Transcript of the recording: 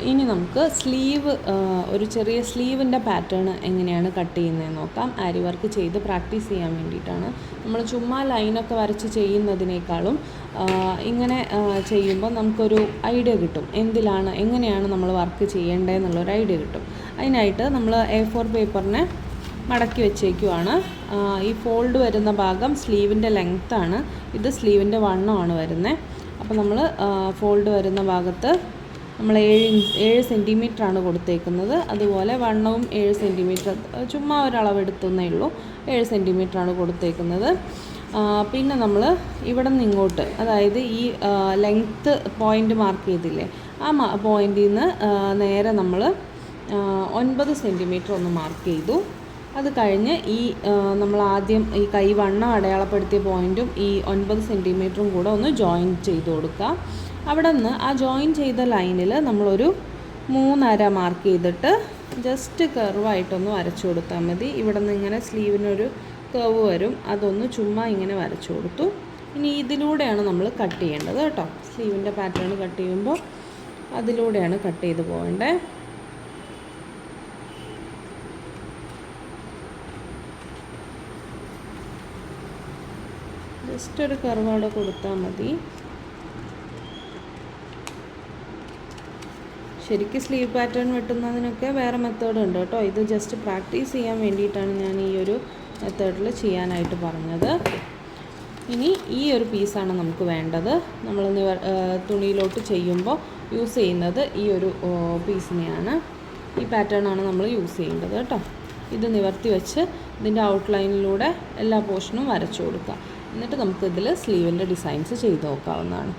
ഇനി നമുക്ക് സ്ലീവ് ഒരു ചെറിയ സ്ലീവിൻ്റെ പാറ്റേൺ എങ്ങനെയാണ് കട്ട് ചെയ്യുന്നതെന്ന് നോക്കാം. ആരി വർക്ക് ചെയ്ത് പ്രാക്ടീസ് ചെയ്യാൻ വേണ്ടിയിട്ടാണ്. നമ്മൾ ചുമ്മാ ലൈനൊക്കെ വരച്ച് ചെയ്യുന്നതിനേക്കാളും ഇങ്ങനെ ചെയ്യുമ്പോൾ നമുക്കൊരു ഐഡിയ കിട്ടും, എങ്ങനെയാണ് നമ്മൾ വർക്ക് ചെയ്യേണ്ടതെന്നുള്ളൊരു ഐഡിയ കിട്ടും. അതിനായിട്ട് നമ്മൾ A4 പേപ്പറിനെ മടക്കി വെച്ചേക്കുവാണ്. ഈ ഫോൾഡ് വരുന്ന ഭാഗം സ്ലീവിൻ്റെ ലെങ്ത്താണ്, ഇത് സ്ലീവിൻ്റെ വണ്ണമാണ് വരുന്നത്. അപ്പോൾ നമ്മൾ ഫോൾഡ് വരുന്ന ഭാഗത്ത് നമ്മൾ 7 സെൻറ്റിമീറ്ററാണ് കൊടുത്തേക്കുന്നത്. അതുപോലെ വണ്ണവും 7 സെൻറ്റിമീറ്റർ, ചുമ്മാ ഒരളവെടുത്തേ ഉള്ളൂ, 7 സെൻറ്റിമീറ്ററാണ് കൊടുത്തേക്കുന്നത്. പിന്നെ നമ്മൾ ഇവിടെ നിന്ന് ഇങ്ങോട്ട്, അതായത് ഈ ലെങ്ത്ത് പോയിൻ്റ് മാർക്ക് ചെയ്തില്ലേ, ആ പോയിൻറ്റിൽ നിന്ന് നേരെ നമ്മൾ 9 സെൻറ്റിമീറ്റർ ഒന്ന് മാർക്ക് ചെയ്തു. അത് കഴിഞ്ഞ് ഈ നമ്മൾ ആദ്യം ഈ കൈ വണ്ണം അടയാളപ്പെടുത്തിയ പോയിൻറ്റും ഈ 9 സെൻറ്റിമീറ്ററും കൂടെ ഒന്ന് ജോയിൻ ചെയ്ത് കൊടുക്കുക. അവിടെ നിന്ന് ആ ജോയിൻ ചെയ്ത ലൈനിൽ നമ്മളൊരു 3 അര മാർക്ക് ചെയ്തിട്ട് ജസ്റ്റ് കർവായിട്ടൊന്ന് വരച്ചു കൊടുത്താൽ മതി. ഇവിടെ നിന്ന് ഇങ്ങനെ സ്ലീവിനൊരു കർവ് വരും, അതൊന്ന് ചുമ്മാ ഇങ്ങനെ വരച്ചു കൊടുത്തു. ഇനി ഇതിലൂടെയാണ് നമ്മൾ കട്ട് ചെയ്യേണ്ടത് കേട്ടോ. സ്ലീവിൻ്റെ പാറ്റേൺ കട്ട് ചെയ്യുമ്പോൾ അതിലൂടെയാണ് കട്ട് ചെയ്ത് പോകേണ്ടത്. ജസ്റ്റ് ഒരു കർവ് അവിടെ കൊടുത്താൽ മതി. ശരിക്കും സ്ലീവ് പാറ്റേൺ വെട്ടുന്നതിനൊക്കെ വേറെ മെത്തേഡ് ഉണ്ട് കേട്ടോ. ഇത് ജസ്റ്റ് പ്രാക്ടീസ് ചെയ്യാൻ വേണ്ടിയിട്ടാണ് ഞാൻ ഈ ഒരു മെത്തേഡിൽ ചെയ്യാനായിട്ട് പറഞ്ഞത്. ഇനി ഈ ഒരു പീസാണ് നമുക്ക് വേണ്ടത്. നമ്മൾ തുണിയിലോട്ട് ചെയ്യുമ്പോൾ യൂസ് ചെയ്യുന്നത് ഈ ഒരു പീസിനെയാണ്. ഈ പാറ്റേണാണ് നമ്മൾ യൂസ് ചെയ്യേണ്ടത് കേട്ടോ. ഇത് നിവർത്തി വെച്ച് ഇതിൻ്റെ ഔട്ട്ലൈനിലൂടെ എല്ലാ പോർഷനും വരച്ചു കൊടുക്കുക. എന്നിട്ട് നമുക്കിതിൽ സ്ലീവിൻ്റെ ഡിസൈൻസ് ചെയ്ത് നോക്കാവുന്നതാണ്.